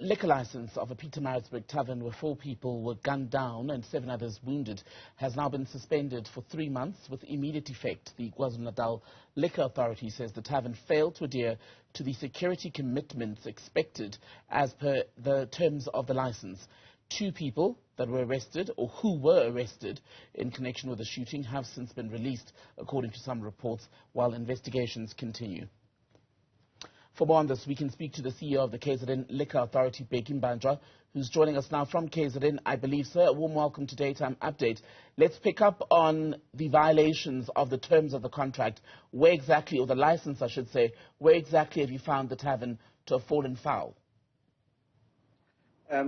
liquor license of a Pietermaritzburg tavern where 4 people were gunned down and 7 others wounded has now been suspended for 3 months with immediate effect. The KwaZulu-Natal Liquor Authority says the tavern failed to adhere to the security commitments expected as per the terms of the license. 2 people that were arrested or who were arrested in connection with the shooting have since been released, according to some reports, while investigations continue. For more on this, we can speak to the CEO of the KZN Liquor Authority, Bheki Mbanjwa, who's joining us now from KZN, I believe. Sir, a warm welcome to Daytime Update. Let's pick up on the violations of the terms of the contract. Where exactly, or the license, I should say, where exactly have you found the tavern to have fallen foul?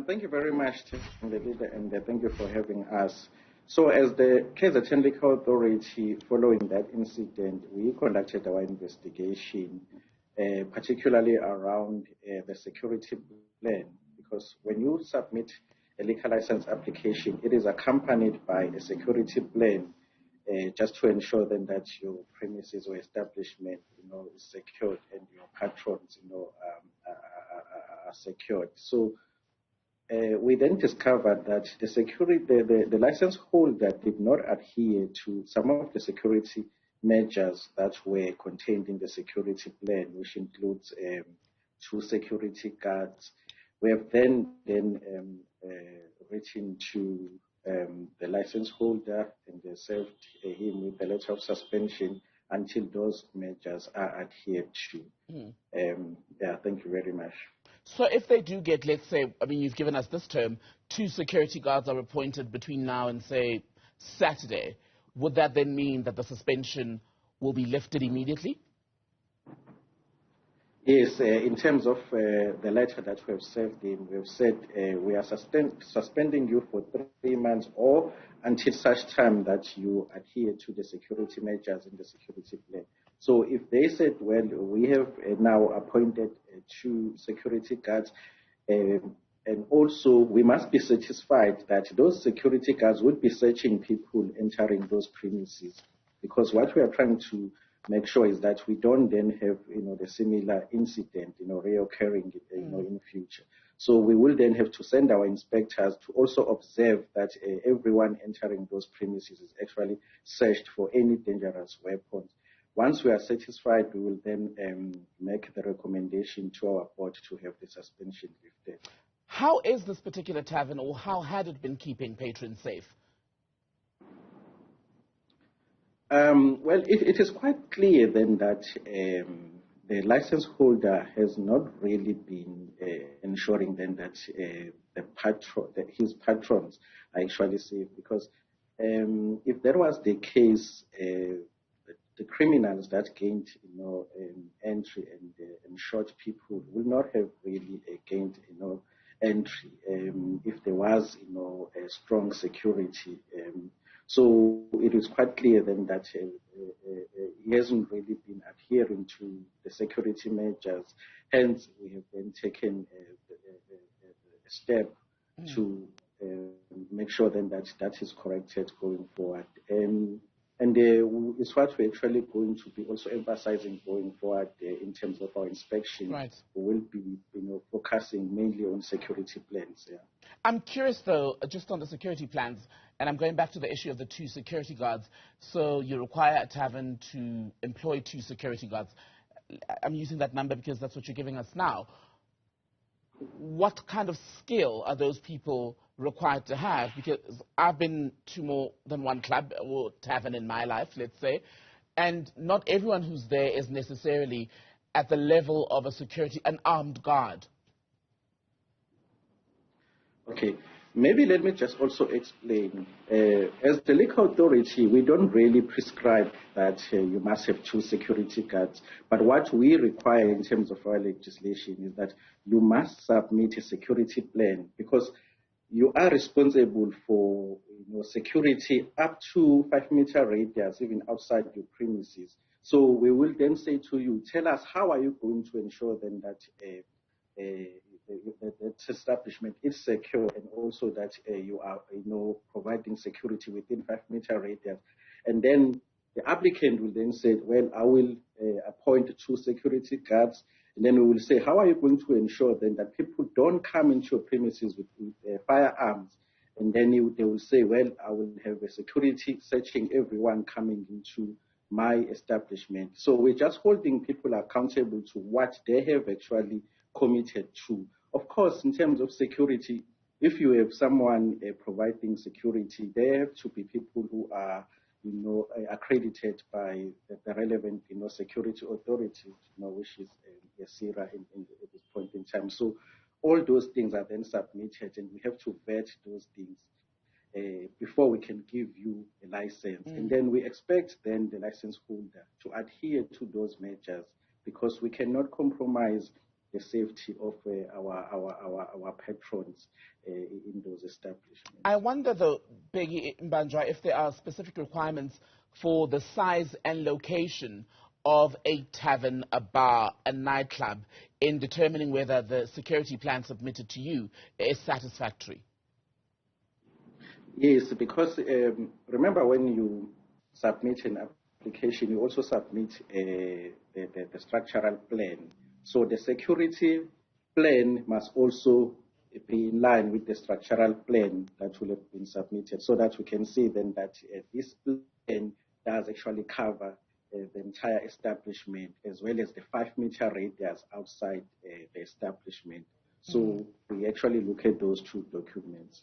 Thank you very much, leader, and thank you for having us. So as the KZN Liquor Authority, following that incident, we conducted our investigation, particularly around the security plan, because when you submit a liquor license application, it is accompanied by a security plan, just to ensure then that your premises or establishment, is secured and your patrons, are secured. So we then discovered that the license holder did not adhere to some of the security measures that were contained in the security plan, which includes 2 security guards. We have then written to the license holder and served him with a letter of suspension until those measures are adhered to. Yeah, thank you very much. So if they do get, let's say, I mean, you've given us this term, 2 security guards are appointed between now and, say, Saturday, would that then mean that the suspension will be lifted immediately? Yes, in terms of the letter that we have served him, we have said we are suspending you for 3 months or until such time that you adhere to the security measures in the security plan. So if they said, well, we have now appointed 2 security guards, and also we must be satisfied that those security guards would be searching people entering those premises, because what we are trying to make sure is that we don't then have, the similar incident, reoccurring, in future. So we will then have to send our inspectors to also observe that everyone entering those premises is actually searched for any dangerous weapons. Once we are satisfied, we will then make the recommendation to our board to have the suspension lifted. How is this particular tavern, or how had it been keeping patrons safe? Well, it is quite clear then that the license holder has not really been ensuring then that his patrons are actually safe, because if that was the case, the criminals that gained, entry and shot people will not have really gained, entry if there was, a strong security. So it is quite clear then that he hasn't really been adhering to the security measures. Hence, we have then taken a step to make sure then that that is corrected going forward. And it's what we're actually going to be also emphasizing going forward in terms of our inspection. Right. We will be, focusing mainly on security plans. Yeah. I'm curious, though, just on the security plans, and I'm going back to the issue of the 2 security guards. So you require a tavern to employ 2 security guards. I'm using that number because that's what you're giving us now. What kind of skill are those people required to have? Because I've been to more than one club or tavern in my life, let's say, and not everyone who's there is necessarily at the level of an armed guard. Okay, maybe let me just also explain. As the Liquor Authority, we don't really prescribe that you must have 2 security guards. But what we require in terms of our legislation is that you must submit a security plan, because you are responsible for security up to 5-meter radius, even outside your premises. So we will then say to you, tell us how are you going to ensure then that that establishment is secure, and also that you are providing security within 5-meter radius. And then the applicant will then say, well, I will appoint 2 security guards, And then we will say, how are you going to ensure then that people don't come into your premises with firearms? And then they will say, well, I will have a security searching everyone coming into my establishment. So we're just holding people accountable to what they have actually committed to. Of course, in terms of security, if you have someone providing security, they have to be people who are, accredited by the relevant, security authority, which is SIRA at this point in time. So all those things are then submitted, and we have to vet those things before we can give you a license. And then we expect then the license holder to adhere to those measures, because we cannot compromise the safety of our patrons in those establishments. I wonder, though, Bheki Mbanjwa, if there are specific requirements for the size and location of a tavern, a bar, a nightclub in determining whether the security plan submitted to you is satisfactory. Yes, because remember, when you submit an application, you also submit the structural plan. So the security plan must also be in line with the structural plan that will have been submitted, so that we can see then that this plan does actually cover the entire establishment, as well as the 5-meter radius outside the establishment. So we actually look at those two documents.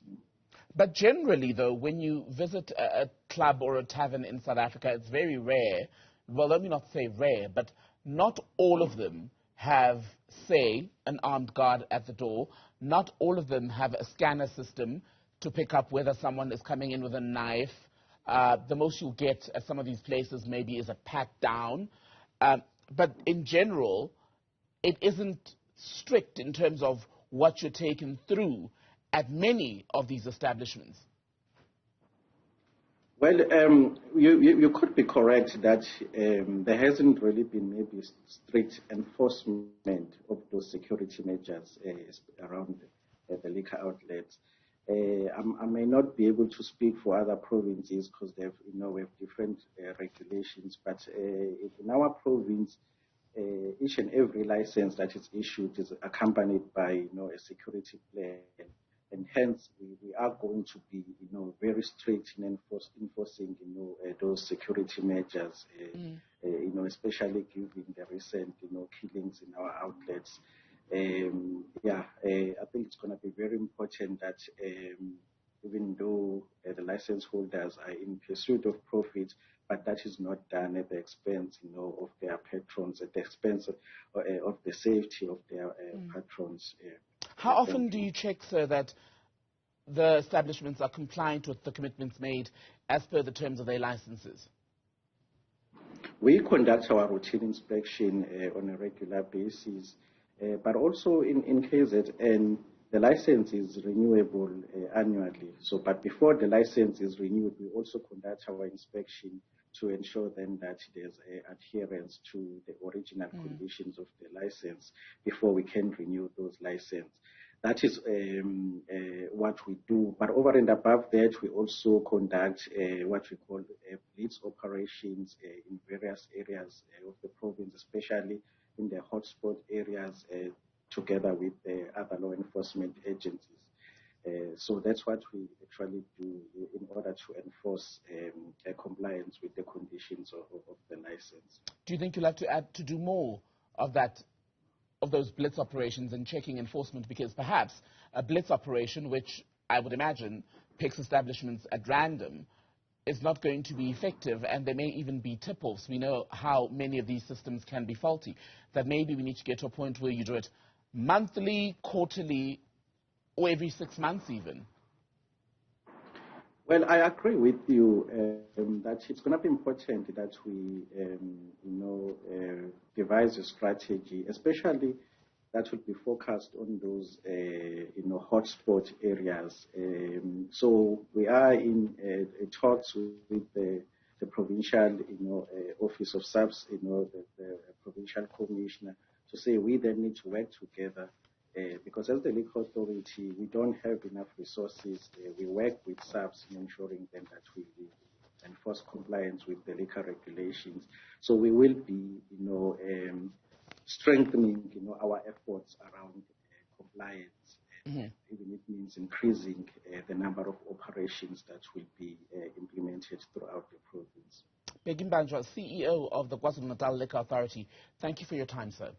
But generally, though, when you visit a club or a tavern in South Africa, it's very rare. Well, let me not say rare, but not all of them have, say, an armed guard at the door. Not all of them have a scanner system to pick up whether someone is coming in with a knife. The most you'll get at some of these places maybe is a pat down. But in general, it isn't strict in terms of what you're taken through at many of these establishments. Well, you could be correct that there hasn't really been maybe strict enforcement of those security measures around the liquor outlets. I may not be able to speak for other provinces, because they have, we have different regulations. But in our province, each and every license that is issued is accompanied by, a security plan. And hence, we are going to be, very strict in enforcing, those security measures, especially given the recent, killings in our outlets. I think it's going to be very important that even though the license holders are in pursuit of profit, but that is not done at the expense, of their patrons, at the expense of the safety of their patrons. How often do you check, sir, that the establishments are compliant with the commitments made as per the terms of their licenses? We conduct our routine inspection on a regular basis, but also in KZN, the license is renewable annually. So, but before the license is renewed, we also conduct our inspection to ensure then that there's adherence to the original conditions of the license before we can renew those licenses. That is what we do. But over and above that, we also conduct what we call Blitz operations in various areas of the province, especially in the hotspot areas, together with the other law enforcement agencies. So that's what we actually do in order to enforce compliance with the conditions of the license. Do you think you'll have to do more of that, of those Blitz operations and checking enforcement? Because perhaps a Blitz operation, which I would imagine picks establishments at random, is not going to be effective, and there may even be tip-offs. We know how many of these systems can be faulty. That maybe we need to get to a point where you do it monthly, quarterly, or every 6 months even. Well, I agree with you that it's going to be important that we, devise a strategy, especially that will be focused on those, hotspot areas. So we are in talks with the provincial, Office of SAPS, the provincial commissioner, to say we then need to work together. Because as the liquor authority, we don't have enough resources. We work with SAPS in ensuring then that we enforce compliance with the liquor regulations. So we will be, strengthening, our efforts around compliance. Even it means increasing the number of operations that will be implemented throughout the province. Begin Banjwa, CEO of the KwaZulu-Natal Liquor Authority, thank you for your time, sir.